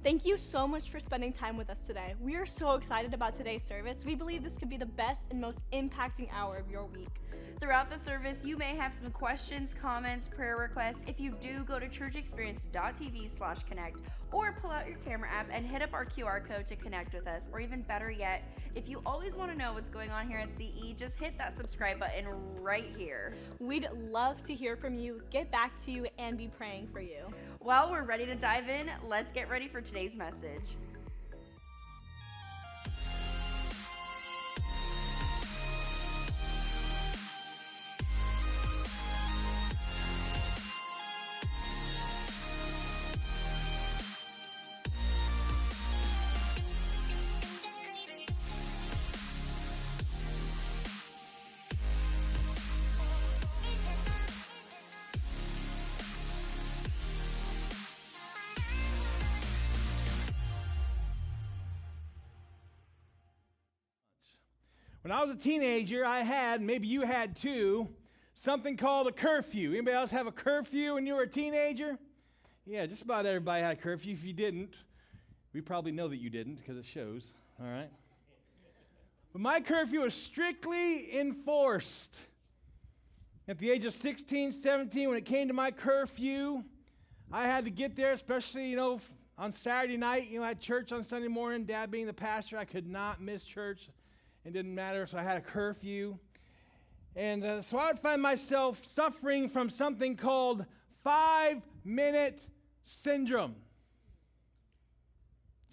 Thank you so much for spending time with us today. We are so excited about today's service. We believe this could be the best and most impacting hour of your week. Throughout the service, you may have some questions, comments, prayer requests. If you do, go to churchexperience.tv/connect or pull out your camera app and hit up our QR code to connect with us. Or even better yet, if you always want to know what's going on here at CE, just hit that subscribe button right here. We'd love to hear from you, get back to you, and be praying for you. Well, we're ready to dive in. Let's get ready for today's message. When I was a teenager, I had, maybe you had too, something called a curfew. Anybody else have a curfew when you were a teenager? Yeah, just about everybody had a curfew. If you didn't, we probably know that you didn't because it shows, all right? But my curfew was strictly enforced. At the age of 16, 17, when it came to my curfew, I had to get there, especially, on Saturday night, at church on Sunday morning, Dad being the pastor, I could not miss church. It didn't matter, so I had a curfew. And so I would find myself suffering from something called 5-minute syndrome.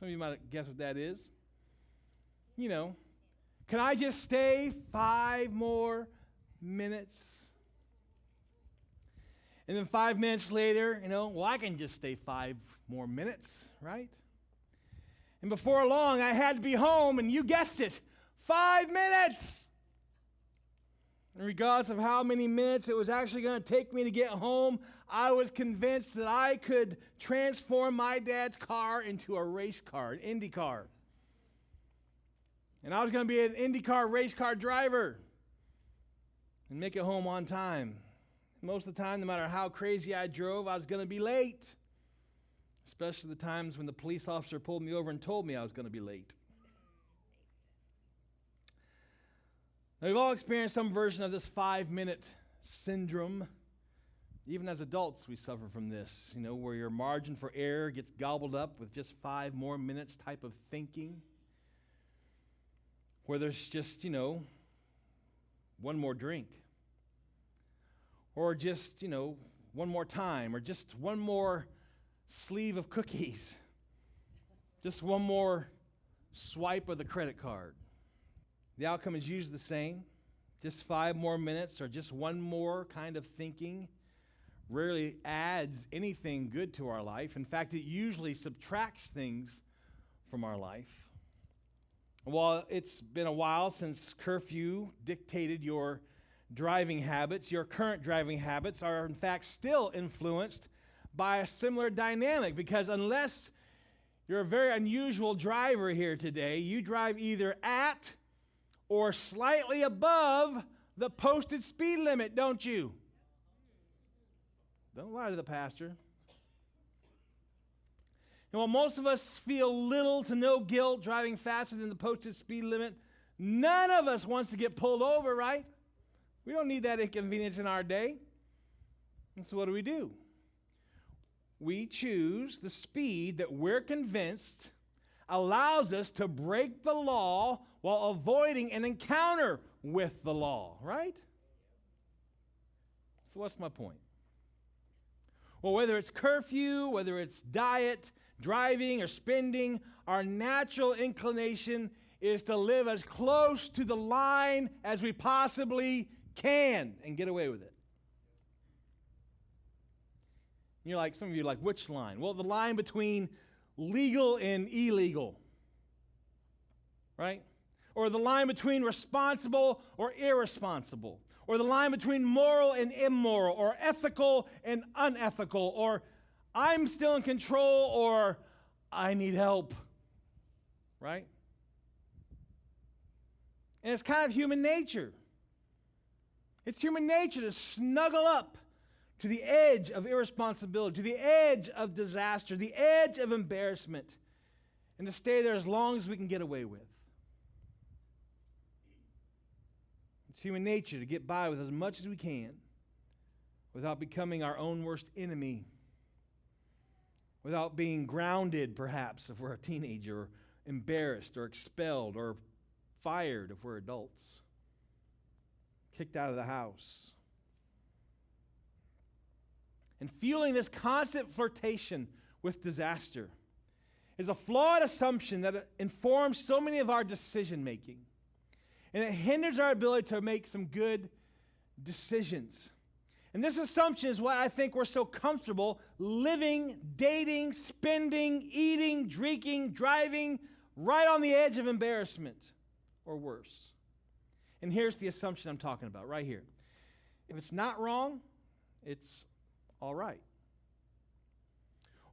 Some of you might guess what that is. Can I just stay 5 more minutes? And then 5 minutes later, I can just stay 5 more minutes, right? And before long, I had to be home, and you guessed it, 5 minutes! And regardless of how many minutes it was actually going to take me to get home, I was convinced that I could transform my dad's car into a race car, an Indy car. And I was going to be an IndyCar race car driver and make it home on time. Most of the time, no matter how crazy I drove, I was going to be late, especially the times when the police officer pulled me over and told me I was going to be late. Now, we've all experienced some version of this 5-minute syndrome. Even as adults, we suffer from this, where your margin for error gets gobbled up with just 5 more minutes type of thinking, where there's just, one more drink, or just, one more time, or just one more sleeve of cookies, just one more swipe of the credit card. The outcome is usually the same. Just 5 more minutes or just one more kind of thinking rarely adds anything good to our life. In fact, it usually subtracts things from our life. While it's been a while since curfew dictated your driving habits, your current driving habits are in fact still influenced by a similar dynamic, because unless you're a very unusual driver here today, you drive either at or slightly above the posted speed limit, don't you? Don't lie to the pastor. And while most of us feel little to no guilt driving faster than the posted speed limit, none of us wants to get pulled over, right? We don't need that inconvenience in our day. And so what do? We choose the speed that we're convinced allows us to break the law while avoiding an encounter with the law, right? So what's my point? Well, whether it's curfew, whether it's diet, driving, or spending, our natural inclination is to live as close to the line as we possibly can and get away with it. Some of you are like, which line? Well, the line between legal and illegal, right? Or the line between responsible or irresponsible, or the line between moral and immoral, or ethical and unethical, or I'm still in control, or I need help, right? And it's kind of human nature. It's human nature to snuggle up to the edge of irresponsibility, to the edge of disaster, the edge of embarrassment, and to stay there as long as we can get away with. It's human nature to get by with as much as we can without becoming our own worst enemy, without being grounded, perhaps, if we're a teenager, or embarrassed, or expelled, or fired if we're adults, kicked out of the house. And fueling this constant flirtation with disaster is a flawed assumption that informs so many of our decision making. And it hinders our ability to make some good decisions. And this assumption is why I think we're so comfortable living, dating, spending, eating, drinking, driving right on the edge of embarrassment or worse. And here's the assumption I'm talking about right here. If it's not wrong, it's all right.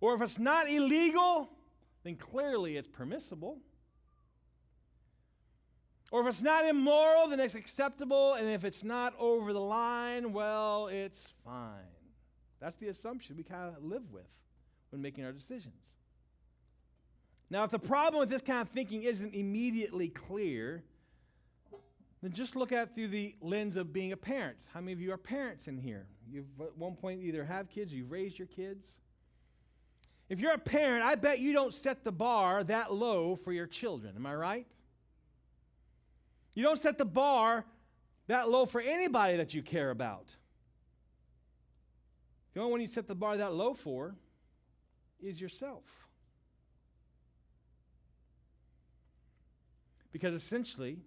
Or if it's not illegal, then clearly it's permissible. Or if it's not immoral, then it's acceptable. And if it's not over the line, well, it's fine. That's the assumption we kind of live with when making our decisions. Now, if the problem with this kind of thinking isn't immediately clear, then just look at it through the lens of being a parent. How many of you are parents in here? You've at one point either have kids or you've raised your kids. If you're a parent, I bet you don't set the bar that low for your children. Am I right? You don't set the bar that low for anybody that you care about. The only one you set the bar that low for is yourself. Because essentially,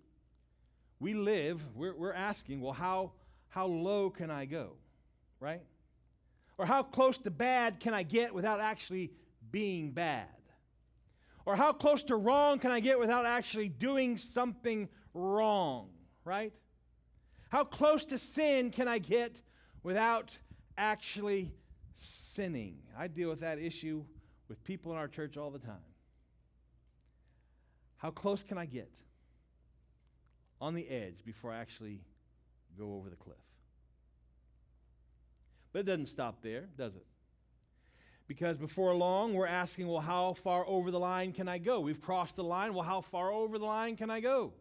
we're asking, well, how low can I go, right? Or how close to bad can I get without actually being bad? Or how close to wrong can I get without actually doing something wrong, right? How close to sin can I get without actually sinning? I deal with that issue with people in our church all the time. How close can I get on the edge before I actually go over the cliff? But it doesn't stop there, does it? Because before long, we're asking, well, how far over the line can I go? We've crossed the line. Well, how far over the line can I go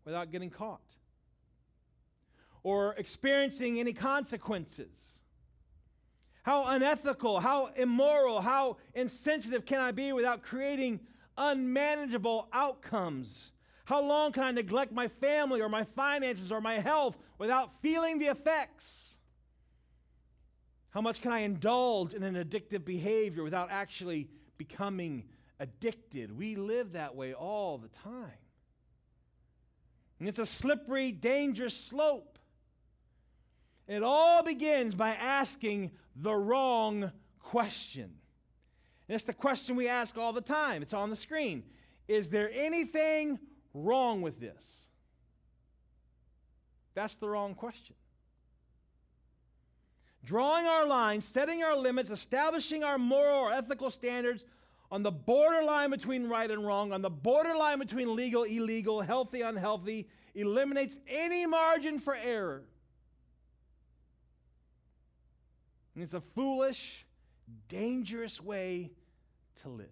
without getting caught? Or experiencing any consequences? How unethical, how immoral, how insensitive can I be without creating unmanageable outcomes? How long can I neglect my family or my finances or my health without feeling the effects? How much can I indulge in an addictive behavior without actually becoming addicted? We live that way all the time. And it's a slippery, dangerous slope. It all begins by asking the wrong question. And it's the question we ask all the time. It's on the screen. Is there anything wrong with this? That's the wrong question. Drawing our lines, setting our limits, establishing our moral or ethical standards on the borderline between right and wrong, on the borderline between legal, illegal, healthy, unhealthy, eliminates any margin for error. And it's a foolish, dangerous way to live.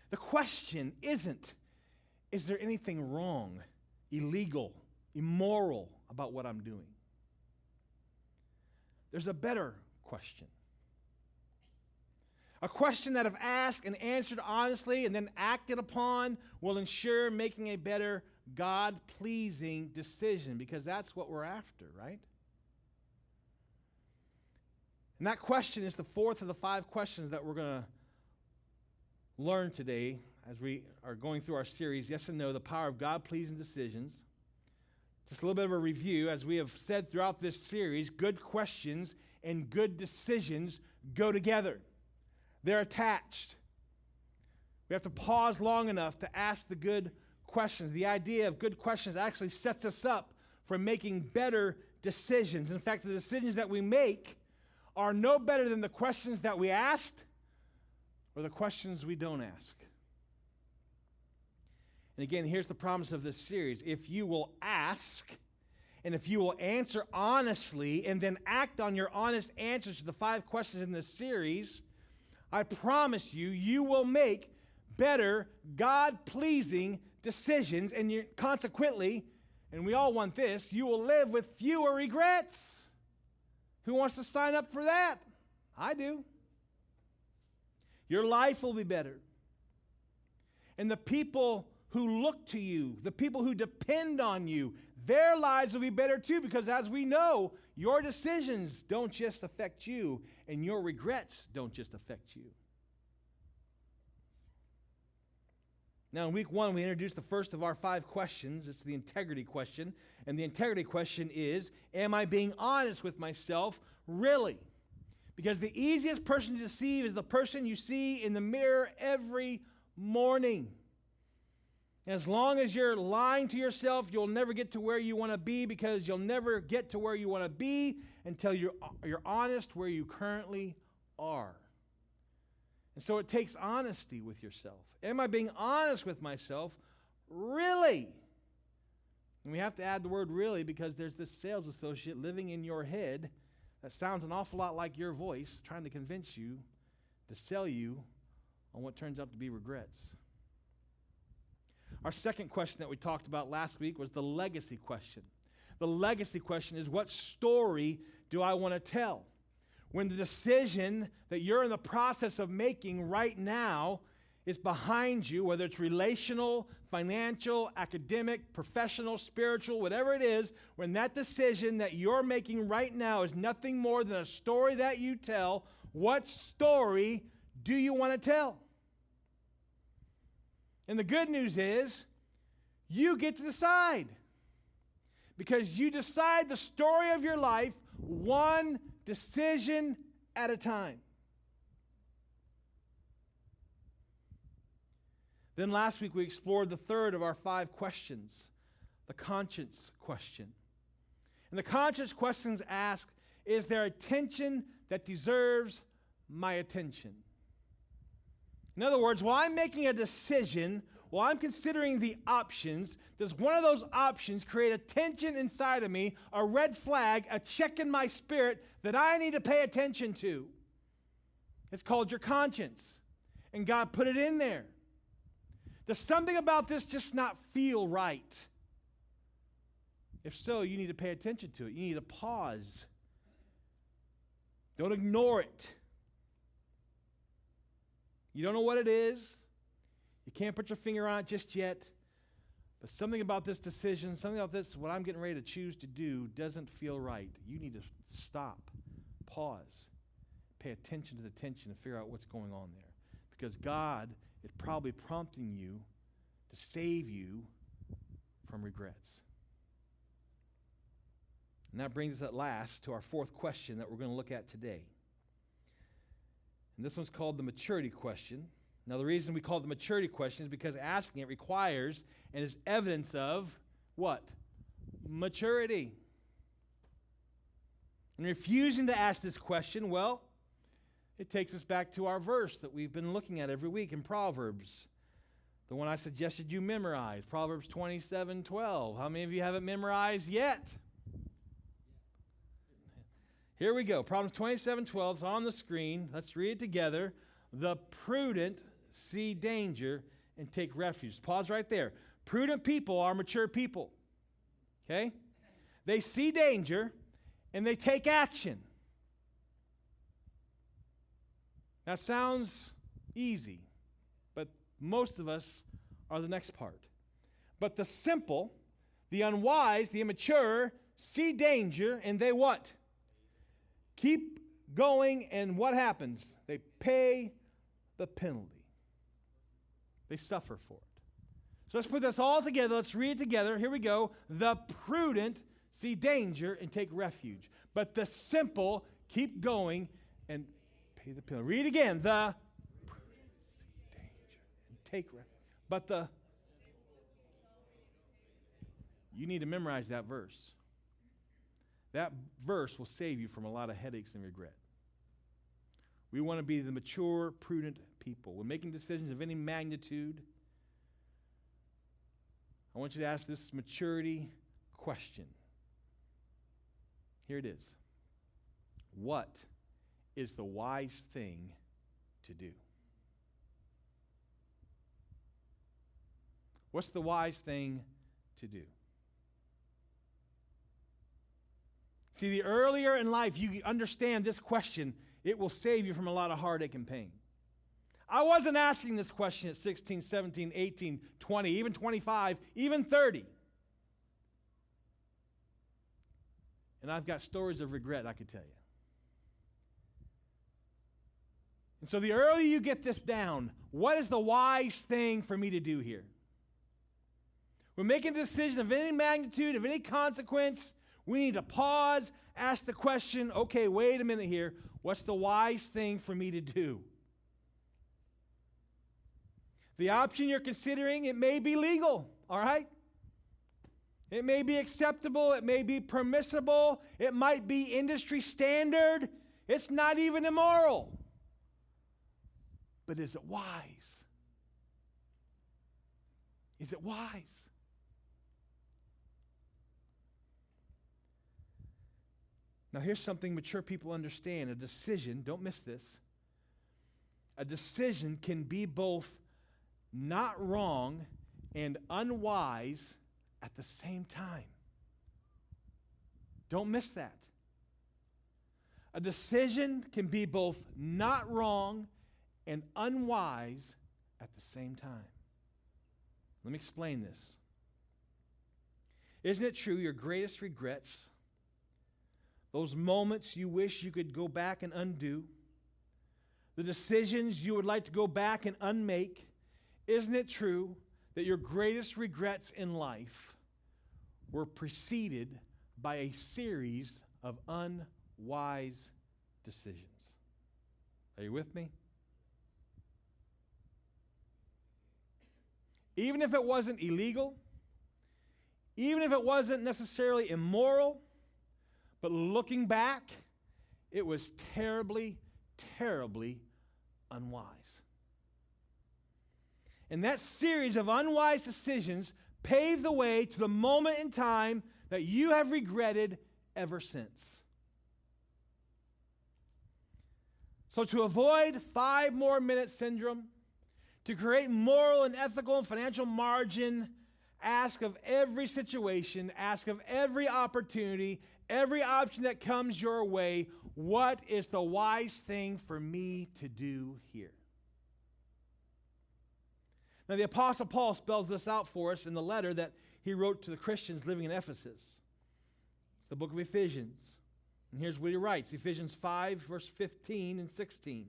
The question isn't, is there anything wrong, illegal, immoral about what I'm doing? There's a better question. A question that, if asked and answered honestly and then acted upon, will ensure making a better God-pleasing decision, because that's what we're after, right? And that question is the fourth of the 5 questions that we're going to learn today as we are going through our series, Yes and No, the Power of God-Pleasing Decisions. Just a little bit of a review. As we have said throughout this series, good questions and good decisions go together. They're attached. We have to pause long enough to ask the good questions. The idea of good questions actually sets us up for making better decisions. In fact, the decisions that we make are no better than the questions that we asked or the questions we don't ask. And again, here's the promise of this series. If you will ask And if you will answer honestly and then act on your honest answers to the 5 questions in this series, I promise you, you will make better, God-pleasing decisions, and consequently, and we all want this, you will live with fewer regrets. Who wants to sign up for that? I do. Your life will be better. And the people who look to you, the people who depend on you, their lives will be better too, because as we know, your decisions don't just affect you, and your regrets don't just affect you. Now, in week 1, we introduced the first of our 5 questions. It's the integrity question. And the integrity question is, am I being honest with myself, really? Because the easiest person to deceive is the person you see in the mirror every morning. As long as you're lying to yourself, you'll never get to where you want to be, because you'll never get to where you want to be until you're honest where you currently are. And so it takes honesty with yourself. Am I being honest with myself? Really? And we have to add the word really, because there's this sales associate living in your head that sounds an awful lot like your voice, trying to convince you to sell you on what turns out to be regrets. Our second question that we talked about last week was the legacy question. The legacy question is, what story do I want to tell? When the decision that you're in the process of making right now is behind you, whether it's relational, financial, academic, professional, spiritual, whatever it is, when that decision that you're making right now is nothing more than a story that you tell, what story do you want to tell? And the good news is, you get to decide. Because you decide the story of your life one decision at a time. Then last week we explored the third of our 5 questions, the conscience question. And the conscience questions ask, is there attention that deserves my attention? In other words, while I'm making a decision, while I'm considering the options, does one of those options create a tension inside of me, a red flag, a check in my spirit that I need to pay attention to? It's called your conscience. And God put it in there. Does something about this just not feel right? If so, you need to pay attention to it. You need to pause. Don't ignore it. You don't know what it is. You can't put your finger on it just yet. But something about this decision, something about this, what I'm getting ready to choose to do, doesn't feel right. You need to stop, pause, pay attention to the tension and figure out what's going on there. Because God is probably prompting you to save you from regrets. And that brings us at last to our 4th question that we're going to look at today. And this one's called the maturity question. Now, the reason we call it the maturity question is because asking it requires and is evidence of what? Maturity. And refusing to ask this question, well, it takes us back to our verse that we've been looking at every week in Proverbs. The one I suggested you memorize, Proverbs 27:12. How many of you haven't memorized yet? Here we go. Proverbs 27:12 is on the screen. Let's read it together. The prudent see danger and take refuge. Pause right there. Prudent people are mature people. Okay? They see danger and they take action. That sounds easy, but most of us are the next part. But the simple, the unwise, the immature see danger and they what? Keep going, and what happens? They pay the penalty. They suffer for it. So let's put this all together. Let's read it together. Here we go. The prudent see danger and take refuge, but the simple keep going and pay the penalty. Read again. The prudent see danger and take refuge, but the... You need to memorize that verse. That verse will save you from a lot of headaches and regret. We want to be the mature, prudent people. When making decisions of any magnitude, I want you to ask this maturity question. Here it is. What is the wise thing to do? What's the wise thing to do? See, the earlier in life you understand this question, it will save you from a lot of heartache and pain. I wasn't asking this question at 16, 17, 18, 20, even 25, even 30. And I've got stories of regret I could tell you. And so the earlier you get this down, what is the wise thing for me to do here? We're making a decision of any magnitude, of any consequence. We need to pause, ask the question, okay, wait a minute here. What's the wise thing for me to do? The option you're considering, it may be legal, all right? It may be acceptable. It may be permissible. It might be industry standard. It's not even immoral. But is it wise? Is it wise? Now, here's something mature people understand. A decision, don't miss this, a decision can be both not wrong and unwise at the same time. Don't miss that. A decision can be both not wrong and unwise at the same time. Let me explain this. Isn't it true your greatest regrets, those moments you wish you could go back and undo, the decisions you would like to go back and unmake, isn't it true that your greatest regrets in life were preceded by a series of unwise decisions? Are you with me? Even if it wasn't illegal, even if it wasn't necessarily immoral, but looking back, it was terribly, terribly unwise. And that series of unwise decisions paved the way to the moment in time that you have regretted ever since. So to avoid 5 more minute syndrome, to create moral and ethical and financial margin, ask of every situation, ask of every opportunity, every option that comes your way, what is the wise thing for me to do here? Now, the Apostle Paul spells this out for us in the letter that he wrote to the Christians living in Ephesus. It's the book of Ephesians. And here's what he writes, Ephesians 5, verse 15 and 16.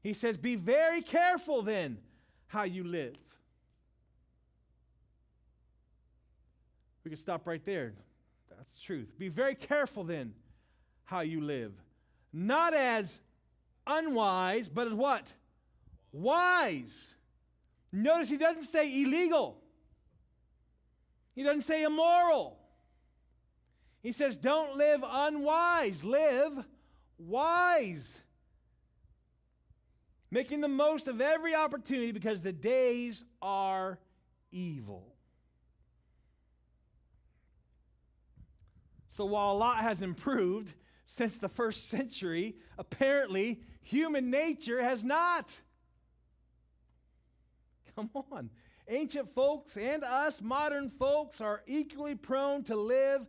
He says, "Be very careful then how you live." We can stop right there. That's the truth. Be very careful then how you live. Not as unwise, but as what? Wise. Notice he doesn't say illegal. He doesn't say immoral. He says don't live unwise. Live wise. Making the most of every opportunity because the days are evil. So while a lot has improved since the first century, apparently human nature has not. Come on. Ancient folks and us modern folks are equally prone to live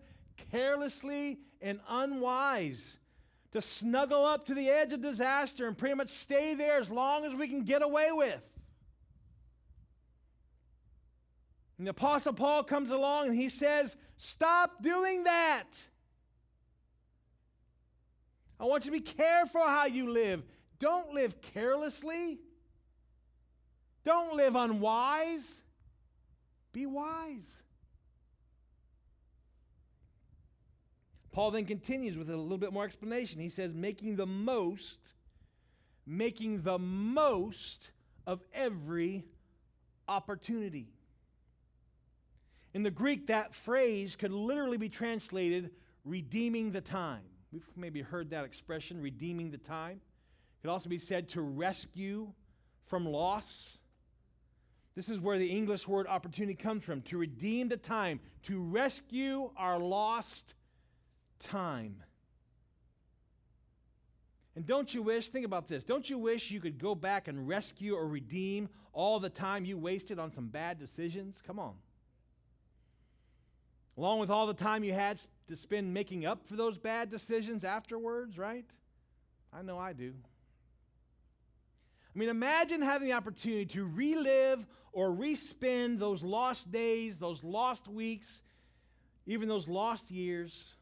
carelessly and unwise, to snuggle up to the edge of disaster and pretty much stay there as long as we can get away with. And the Apostle Paul comes along and he says, stop doing that. I want you to be careful how you live. Don't live carelessly. Don't live unwise. Be wise. Paul then continues with a little bit more explanation. He says, making the most of every opportunity. In the Greek, that phrase could literally be translated redeeming the time. We've maybe heard that expression, redeeming the time. It could also be said to rescue from loss. This is where the English word opportunity comes from, to redeem the time, to rescue our lost time. And think about this, don't you wish you could go back and rescue or redeem all the time you wasted on some bad decisions? Come on. Along with all the time you had to spend making up for those bad decisions afterwards, right? I know I do. I mean, imagine having the opportunity to relive or respend those lost days, those lost weeks, even those lost years.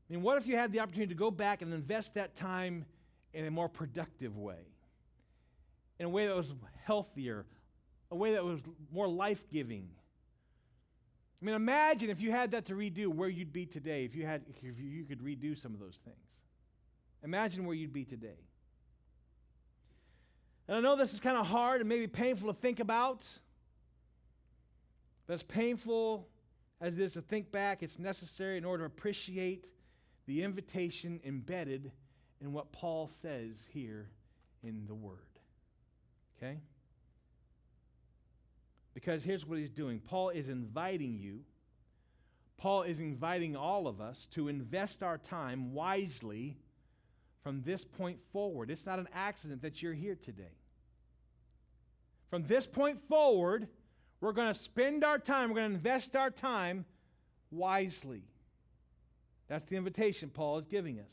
I mean, what if you had the opportunity to go back and invest that time in a more productive way, in a way that was healthier, a way that was more life-giving? I mean, imagine if you had that to redo, where you'd be today if you could redo some of those things. Imagine where you'd be today. And I know this is kind of hard and maybe painful to think about, but as painful as it is to think back, it's necessary in order to appreciate the invitation embedded in what Paul says here in the Word. Okay? Because here's what he's doing. Paul is inviting you, Paul is inviting all of us to invest our time wisely from this point forward. It's not an accident that you're here today. From this point forward, we're going to spend our time, we're going to invest our time wisely. That's the invitation Paul is giving us.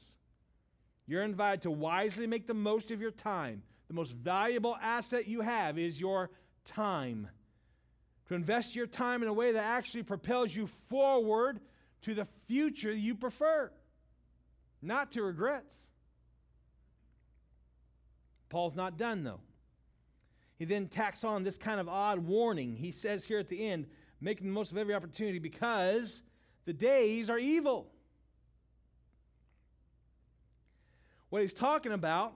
You're invited to wisely make the most of your time. The most valuable asset you have is your time. To invest your time in a way that actually propels you forward to the future you prefer, not to regrets. Paul's not done, though. He then tacks on this kind of odd warning. He says here at the end, making the most of every opportunity because the days are evil. What he's talking about,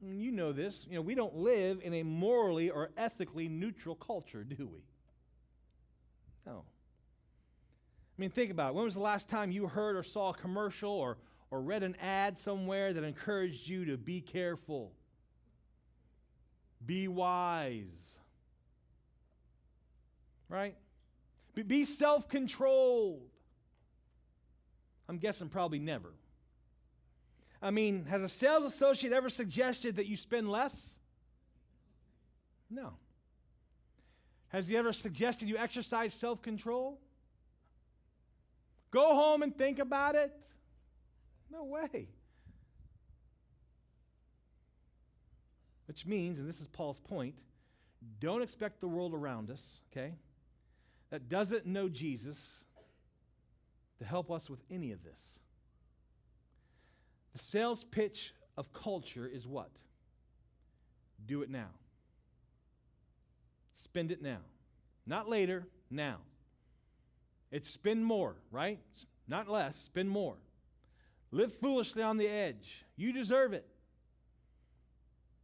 and you know this, we don't live in a morally or ethically neutral culture, do we? No. I mean, think about it. When was the last time you heard or saw a commercial or read an ad somewhere that encouraged you to be careful? Be wise. Right? Be self-controlled. I'm guessing probably never. I mean, has a sales associate ever suggested that you spend less? No. Has he ever suggested you exercise self-control? Go home and think about it? No way. Which means, and this is Paul's point, don't expect the world around us, okay, that doesn't know Jesus to help us with any of this. The sales pitch of culture is what? Do it now. Spend it now. Not later, now. It's spend more, right? Not less, spend more. Live foolishly on the edge. You deserve it.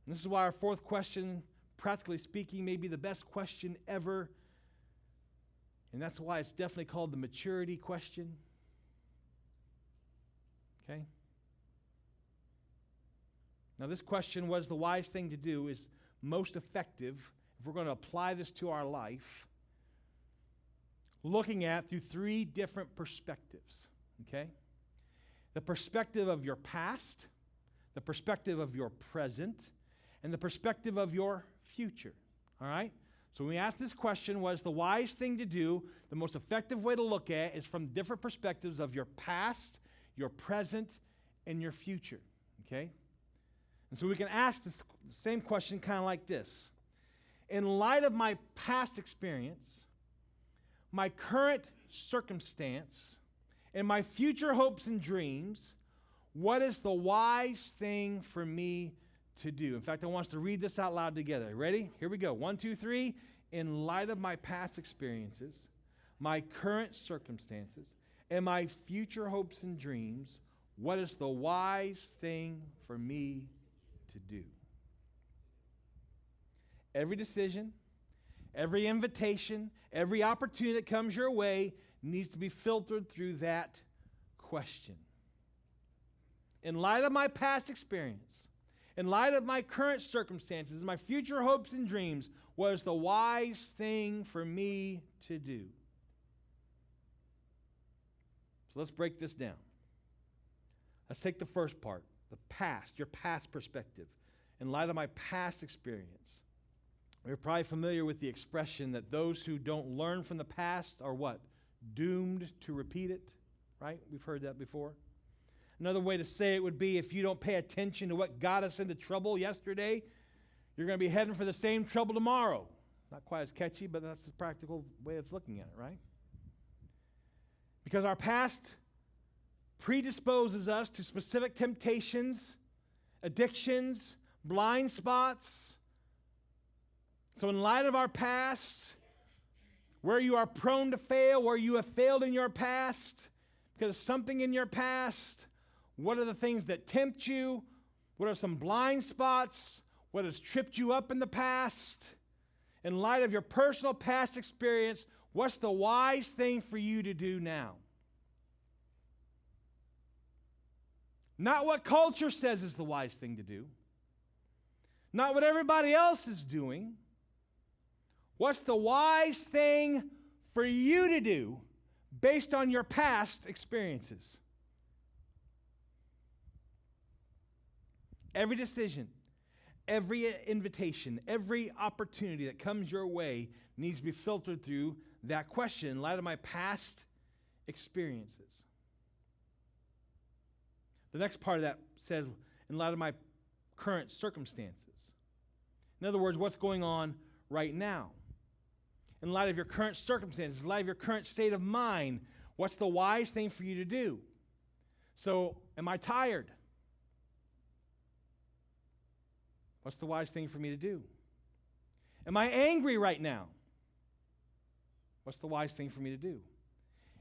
And this is why our fourth question, practically speaking, may be the best question ever. And that's why it's definitely called the maturity question. Okay? Now, this question, what is the wise thing to do, is most effective if we're going to apply this to our life, looking at through three different perspectives. Okay? The perspective of your past, the perspective of your present, and the perspective of your future. All right? So when we ask this question, what is the wise thing to do, the most effective way to look at is from different perspectives of your past, your present, and your future. Okay? And so we can ask this same question kind of like this. In light of my past experience, my current circumstance, and my future hopes and dreams, what is the wise thing for me to do? In fact, I want us to read this out loud together. Ready? Here we go. 1, 2, 3. In light of my past experiences, my current circumstances, and my future hopes and dreams, what is the wise thing for me to do? Every decision, every invitation, every opportunity that comes your way needs to be filtered through that question. In light of my past experience, in light of my current circumstances, my future hopes and dreams, what is the wise thing for me to do? So let's break this down. Let's take the first part. the past, your past perspective, in light of my past experience. You're probably familiar with the expression that those who don't learn from the past are what? Doomed to repeat it, right? We've heard that before. Another way to say it would be if you don't pay attention to what got us into trouble yesterday, you're going to be heading for the same trouble tomorrow. Not quite as catchy, but that's the practical way of looking at it, right? Because our past predisposes us to specific temptations, addictions, blind spots. So in light of our past, where you are prone to fail, where you have failed in your past, because of something in your past, what are the things that tempt you? What are some blind spots? What has tripped you up in the past? In light of your personal past experience, what's the wise thing for you to do now? Not what culture says is the wise thing to do. Not what everybody else is doing. What's the wise thing for you to do based on your past experiences? Every decision, every invitation, every opportunity that comes your way needs to be filtered through that question in light of my past experiences. The next part of that says, in light of my current circumstances. In other words, what's going on right now? In light of your current circumstances, in light of your current state of mind, what's the wise thing for you to do? So, am I tired? What's the wise thing for me to do? Am I angry right now? What's the wise thing for me to do?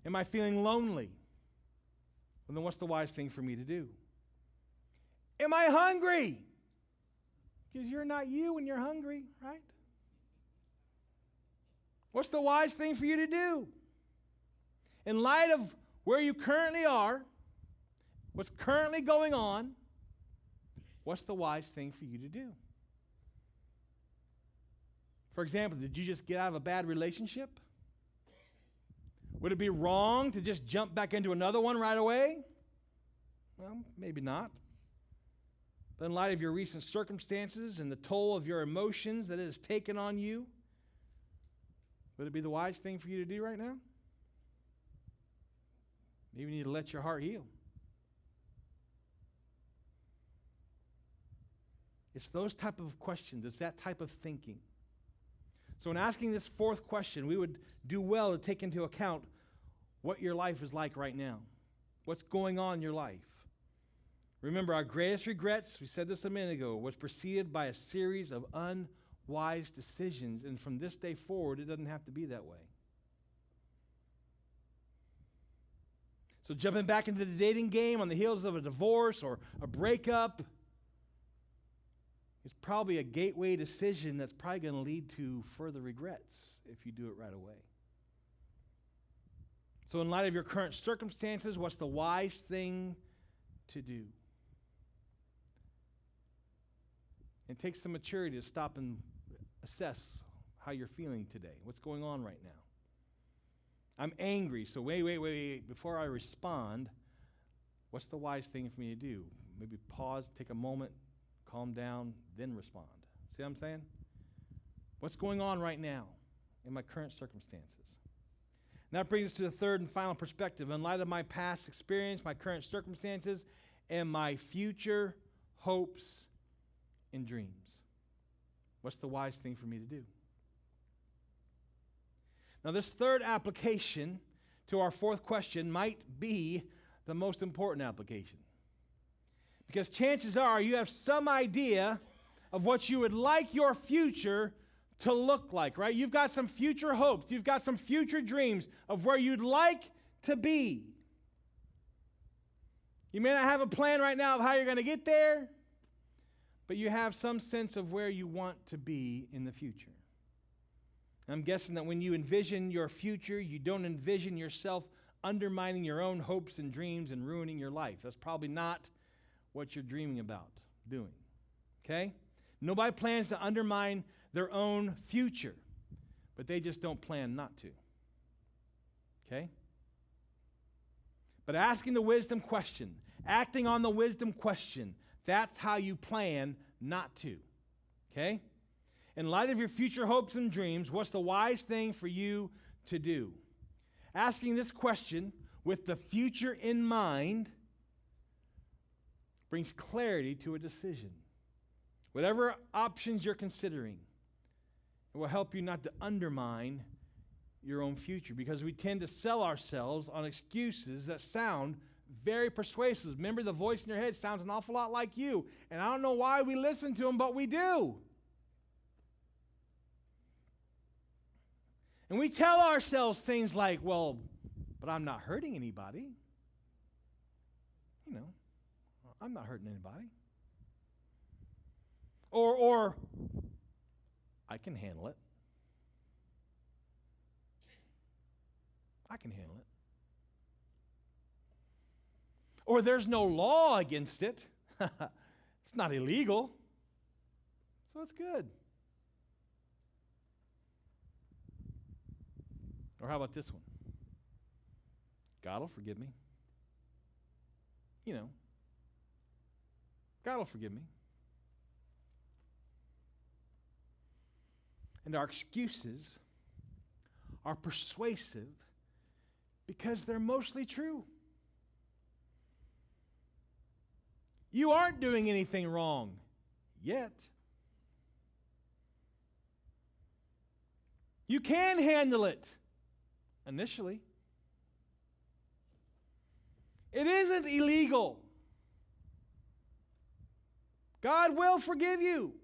Am I feeling lonely? Well, then what's the wise thing for me to do? Am I hungry? Because you're not you when you're hungry, right? What's the wise thing for you to do? In light of where you currently are, what's currently going on, what's the wise thing for you to do? For example, did you just get out of a bad relationship? Would it be wrong to just jump back into another one right away? Well, maybe not. But in light of your recent circumstances and the toll of your emotions that it has taken on you, would it be the wise thing for you to do right now? Maybe you need to let your heart heal. It's those type of questions. It's that type of thinking. So in asking this fourth question, we would do well to take into account what your life is like right now. What's going on in your life. Remember, our greatest regrets, we said this a minute ago, was preceded by a series of unwise decisions. And from this day forward, it doesn't have to be that way. So jumping back into the dating game on the heels of a divorce or a breakup, it's probably a gateway decision that's probably going to lead to further regrets if you do it right away. So in light of your current circumstances, what's the wise thing to do? It takes some maturity to stop and assess how you're feeling today. What's going on right now? I'm angry, so wait. Before I respond, what's the wise thing for me to do? Maybe pause, take a moment, calm down, then respond. See what I'm saying? What's going on right now in my current circumstances? And that brings us to the third and final perspective. In light of my past experience, my current circumstances, and my future hopes and dreams, what's the wise thing for me to do? Now, this third application to our fourth question might be the most important application. Because chances are you have some idea of what you would like your future to look like, right? You've got some future hopes. You've got some future dreams of where you'd like to be. You may not have a plan right now of how you're going to get there, but you have some sense of where you want to be in the future. I'm guessing that when you envision your future, you don't envision yourself undermining your own hopes and dreams and ruining your life. That's probably not what you're dreaming about doing. Okay? Nobody plans to undermine their own future, but they just don't plan not to. Okay? But asking the wisdom question, acting on the wisdom question, That's how you plan not to. Okay? In light of your future hopes and dreams, what's the wise thing for you to do? Asking this question with the future in mind brings clarity to a decision. Whatever options you're considering, it will help you not to undermine your own future, because we tend to sell ourselves on excuses that sound very persuasive. Remember, the voice in your head sounds an awful lot like you, and I don't know why we listen to them, but we do. And we tell ourselves things like, well, but I'm not hurting anybody. You know, I'm not hurting anybody. Or I can handle it. I can handle it. Or there's no law against it. It's not illegal. So it's good. Or how about this one? God will forgive me. You know, God will forgive me. And our excuses are persuasive because they're mostly true. You aren't doing anything wrong yet. You can handle it initially. It isn't illegal. God will forgive you.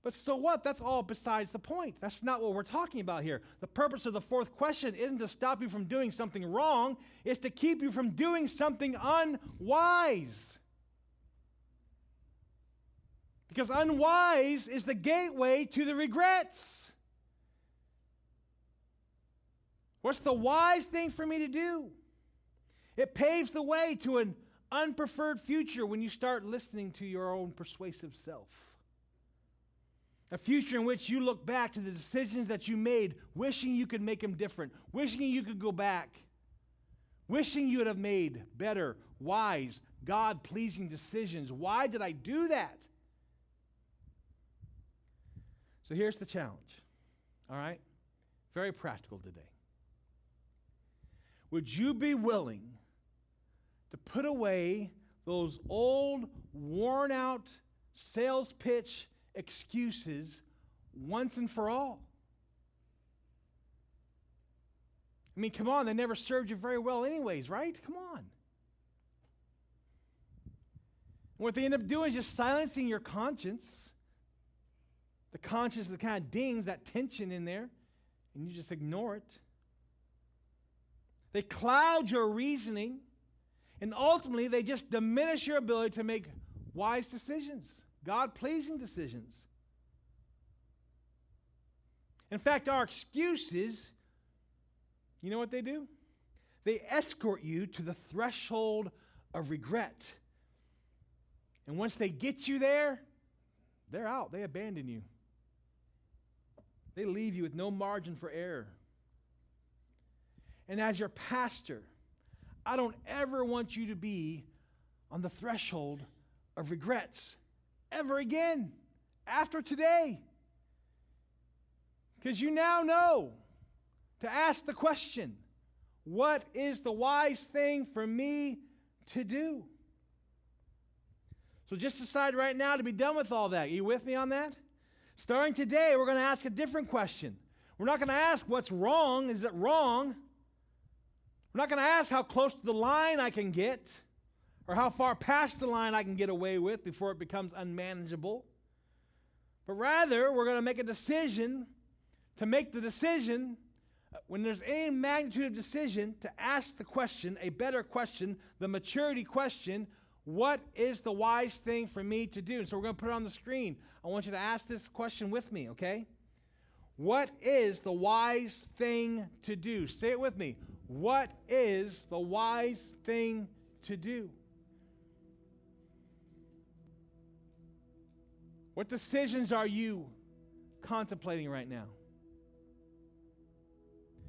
But so what? That's all besides the point. That's not what we're talking about here. The purpose of the fourth question isn't to stop you from doing something wrong. It's to keep you from doing something unwise. Because unwise is the gateway to the regrets. What's the wise thing for me to do? It paves the way to an unpreferred future when you start listening to your own persuasive self. A future in which you look back to the decisions that you made, wishing you could make them different, wishing you could go back, wishing you would have made better, wise, God-pleasing decisions. Why did I do that? So here's the challenge, all right? Very practical today. Would you be willing to put away those old, worn-out sales pitch excuses once and for all? I mean, come on, they never served you very well anyways, right? Come on. What they end up doing is just silencing your conscience. The conscience that kind of dings that tension in there, and you just ignore it. They cloud your reasoning, and ultimately they just diminish your ability to make wise decisions, God-pleasing decisions. In fact, our excuses, you know what they do? They escort you to the threshold of regret. And once they get you there, they're out. They abandon you. They leave you with no margin for error. And as your pastor, I don't ever want you to be on the threshold of regrets ever again after today. Because you now know to ask the question, what is the wise thing for me to do? So just decide right now to be done with all that. Are you with me on that? Starting today, we're going to ask a different question. We're not going to ask what's wrong. Is it wrong? We're not going to ask how close to the line I can get or how far past the line I can get away with before it becomes unmanageable. But rather, we're going to make a decision to make the decision, when there's any magnitude of decision, to ask the question, a better question, the maturity question, what is the wise thing for me to do? And so we're going to put it on the screen. I want you to ask this question with me, okay? What is the wise thing to do? Say it with me. What is the wise thing to do? What decisions are you contemplating right now?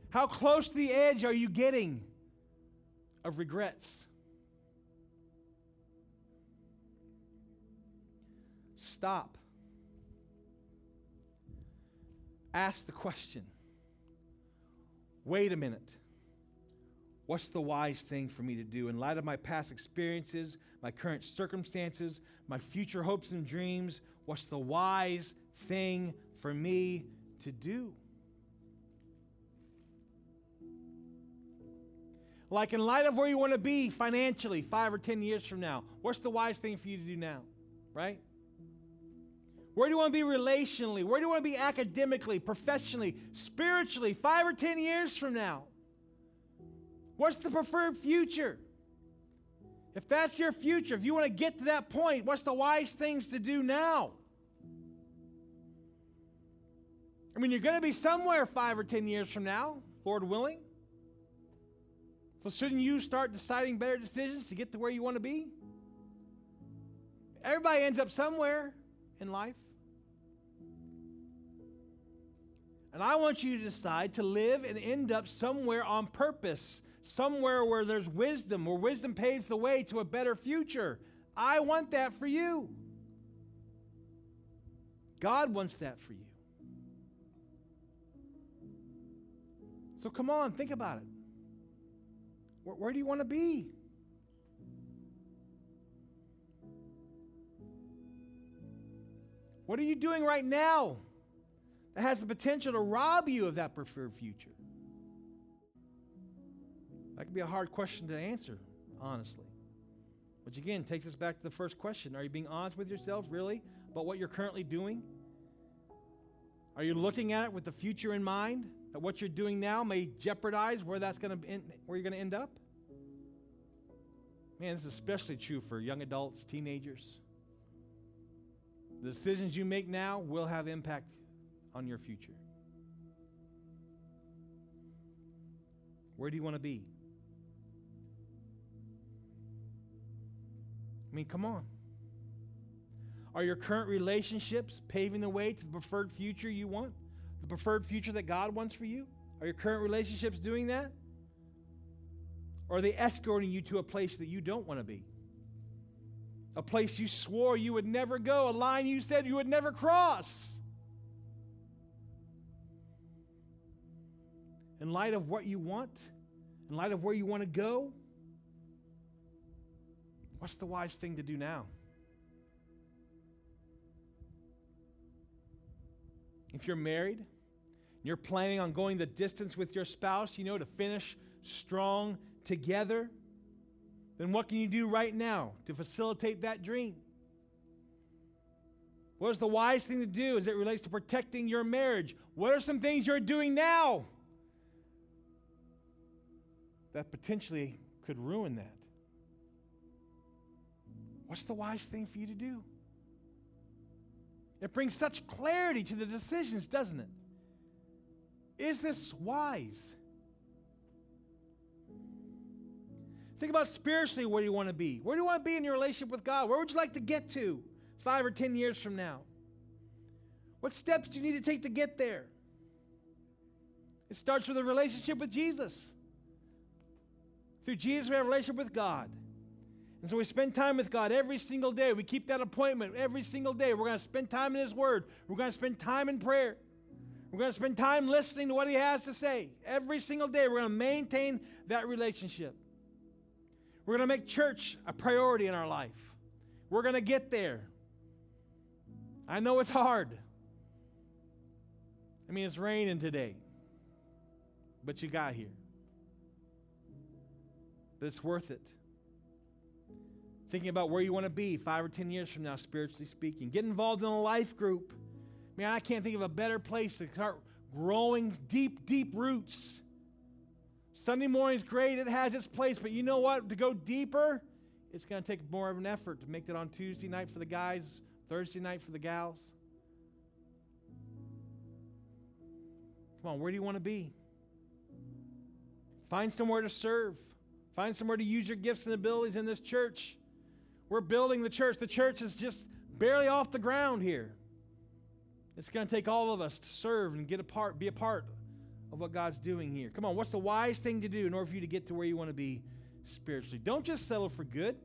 How close to the edge are you getting of regrets? stop. Ask the question, wait a minute. What's the wise thing for me to do in light of my past experiences, my current circumstances, my future hopes and dreams? What's the wise thing for me to do? Like in light of where you want to be financially 5 or 10 years from now, what's the wise thing for you to do now, right? Where do you want to be relationally? Where do you want to be academically, professionally, spiritually 5 or 10 years from now? What's the preferred future? If that's your future, if you want to get to that point, what's the wise things to do now? I mean, you're going to be somewhere 5 or 10 years from now, Lord willing. So shouldn't you start deciding better decisions to get to where you want to be? Everybody ends up somewhere in life. And I want you to decide to live and end up somewhere on purpose, somewhere where there's wisdom, where wisdom paves the way to a better future. I want that for you. God wants that for you. So come on, think about it. Where do you want to be? What are you doing right now that has the potential to rob you of that preferred future? That could be a hard question to answer, honestly. Which again takes us back to the first question. Are you being honest with yourselves, really, about what you're currently doing? Are you looking at it with the future in mind? That what you're doing now may jeopardize where that's going to where you're going to end up? Man, this is especially true for young adults, teenagers. The decisions you make now will have impact on your future. Where do you want to be? I mean, come on. Are your current relationships paving the way to the preferred future you want? The preferred future that God wants for you? Are your current relationships doing that? Or are they escorting you to a place that you don't want to be? A place you swore you would never go, a line you said you would never cross. In light of what you want, in light of where you want to go, what's the wise thing to do now? If you're married, you're planning on going the distance with your spouse, to finish strong together, then what can you do right now to facilitate that dream? What is the wise thing to do as it relates to protecting your marriage? What are some things you're doing now that potentially could ruin that? What's the wise thing for you to do? It brings such clarity to the decisions, doesn't it? Is this wise? Think about spiritually, where do you want to be? Where do you want to be in your relationship with God? Where would you like to get to 5 or 10 years from now? What steps do you need to take to get there? It starts with a relationship with Jesus. Through Jesus, we have a relationship with God. And so we spend time with God every single day. We keep that appointment every single day. We're going to spend time in His Word. We're going to spend time in prayer. We're going to spend time listening to what He has to say. Every single day, we're going to maintain that relationship. We're going to make church a priority in our life. We're going to get there. I know it's hard. I mean, it's raining today. But you got here. But it's worth it. Thinking about where you want to be 5 or 10 years from now, spiritually speaking. Get involved in a life group. Man, I can't think of a better place to start growing deep, deep roots. Sunday morning's great. It has its place. But you know what? To go deeper, it's going to take more of an effort to make that on Tuesday night for the guys, Thursday night for the gals. Come on, where do you want to be? Find somewhere to serve. Find somewhere to use your gifts and abilities in this church. We're building the church. The church is just barely off the ground here. It's going to take all of us to serve and be a part of what God's doing here. Come on, what's the wise thing to do in order for you to get to where you want to be spiritually? Don't just settle for good,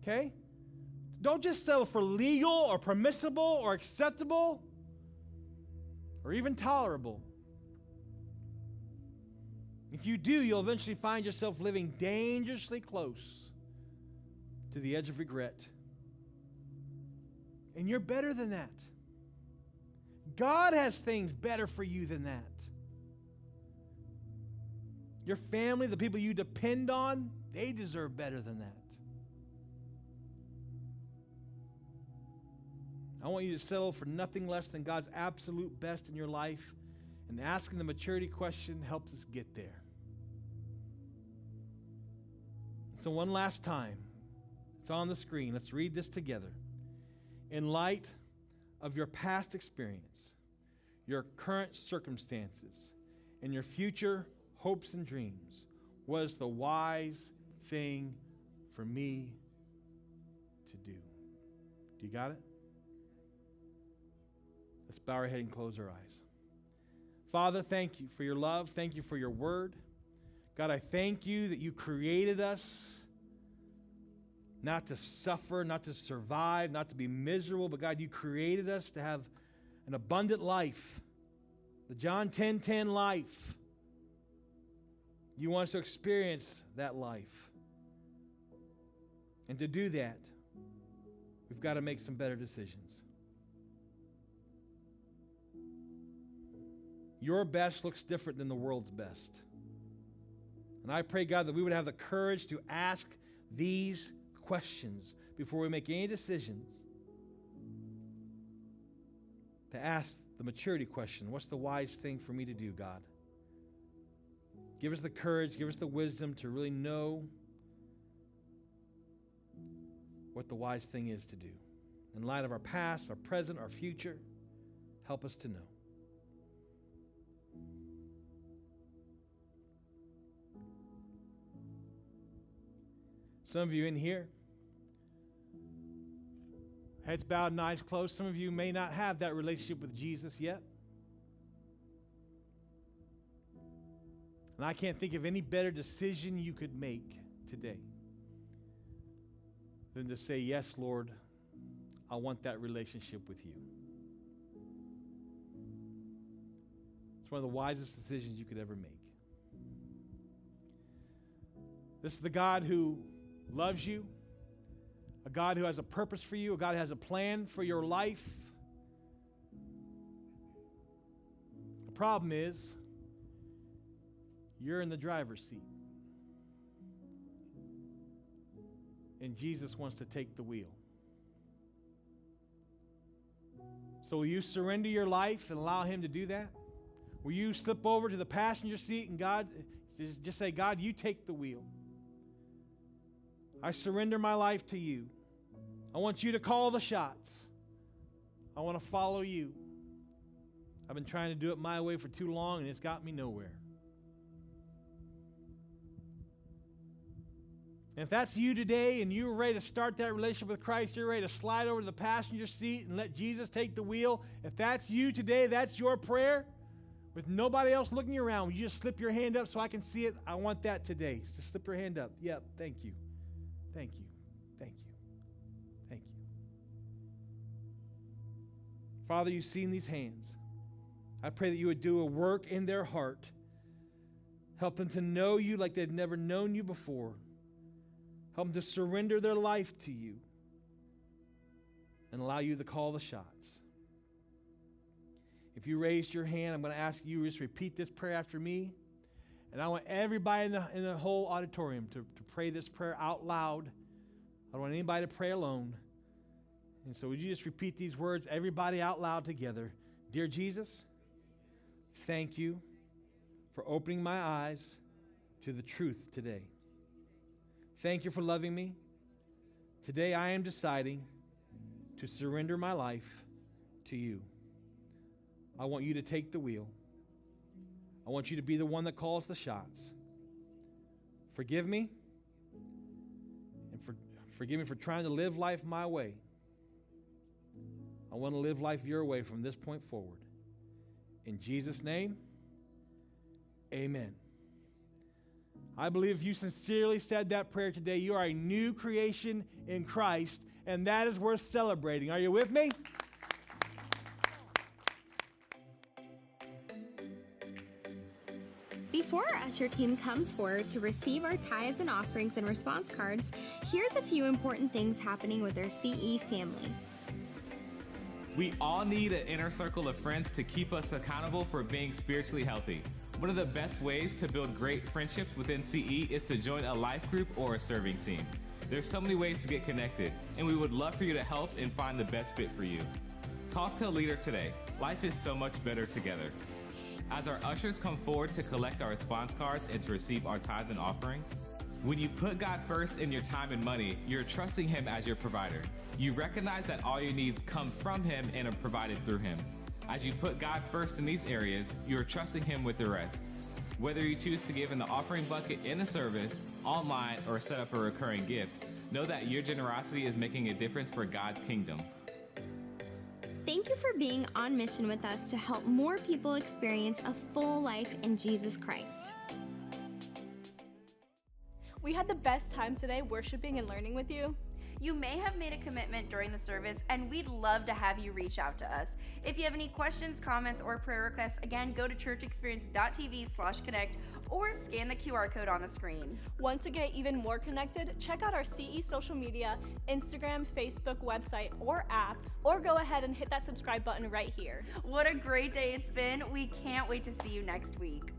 okay? Don't just settle for legal or permissible or acceptable or even tolerable. If you do, you'll eventually find yourself living dangerously close to the edge of regret. And you're better than that. God has things better for you than that. Your family, the people you depend on, they deserve better than that. I want you to settle for nothing less than God's absolute best in your life, and asking the maturity question helps us get there. So one last time, it's on the screen. Let's read this together. In light of your past experience, your current circumstances, and your future hopes and dreams, what is the wise thing for me to do? Do you got it? Let's bow our head and close our eyes. Father, thank you for your love. Thank you for your word. God, I thank you that you created us not to suffer, not to survive, not to be miserable, but God, you created us to have an abundant life, the John 10:10 life. You want us to experience that life. And to do that, we've got to make some better decisions. Your best looks different than the world's best. And I pray, God, that we would have the courage to ask these questions before we make any decisions. To ask the maturity question, what's the wise thing for me to do, God? Give us the courage, give us the wisdom to really know what the wise thing is to do. In light of our past, our present, our future, help us to know. Some of you in here, heads bowed and eyes closed, some of you may not have that relationship with Jesus yet. And I can't think of any better decision you could make today than to say, yes, Lord, I want that relationship with you. It's one of the wisest decisions you could ever make. This is the God who loves you, a God who has a purpose for you, a God who has a plan for your life. The problem is, you're in the driver's seat. And Jesus wants to take the wheel. So will you surrender your life and allow Him to do that? Will you slip over to the passenger seat and God, just say, God, you take the wheel. I surrender my life to you. I want you to call the shots. I want to follow you. I've been trying to do it my way for too long, and it's got me nowhere. And if that's you today and you're ready to start that relationship with Christ, you're ready to slide over to the passenger seat and let Jesus take the wheel, if that's you today, that's your prayer, with nobody else looking around, will you just slip your hand up so I can see it? I want that today. Just slip your hand up. Yep, thank you. Thank you. Thank you. Thank you. Father, you've seen these hands. I pray that you would do a work in their heart. Help them to know you like they've never known you before. Help them to surrender their life to you and allow you to call the shots. If you raised your hand, I'm going to ask you to just repeat this prayer after me. And I want everybody in the whole auditorium to pray this prayer out loud. I don't want anybody to pray alone. And so would you just repeat these words, everybody out loud together. Dear Jesus, thank you for opening my eyes to the truth today. Thank you for loving me. Today I am deciding to surrender my life to you. I want you to take the wheel. I want you to be the one that calls the shots. Forgive me, and forgive me for trying to live life my way. I want to live life your way from this point forward. In Jesus' name, amen. I believe if you sincerely said that prayer today, you are a new creation in Christ, and that is worth celebrating. Are you with me? Before our usher team comes forward to receive our tithes and offerings and response cards, here's a few important things happening with our CE family. We all need an inner circle of friends to keep us accountable for being spiritually healthy. One of the best ways to build great friendships within CE is to join a life group or a serving team. There's so many ways to get connected, and we would love for you to help and find the best fit for you. Talk to a leader today. Life is so much better together. As our ushers come forward to collect our response cards and to receive our tithes and offerings, when you put God first in your time and money, you're trusting Him as your provider. You recognize that all your needs come from Him and are provided through Him. As you put God first in these areas, you are trusting Him with the rest. Whether you choose to give in the offering bucket in a service, online, or set up a recurring gift, know that your generosity is making a difference for God's kingdom. Thank you for being on mission with us to help more people experience a full life in Jesus Christ. We had the best time today worshiping and learning with you. You may have made a commitment during the service, and we'd love to have you reach out to us. If you have any questions, comments, or prayer requests, again, go to churchexperience.tv/connect or scan the QR code on the screen. Want to get even more connected? Check out our CE social media, Instagram, Facebook, website, or app, or go ahead and hit that subscribe button right here. What a great day it's been. We can't wait to see you next week.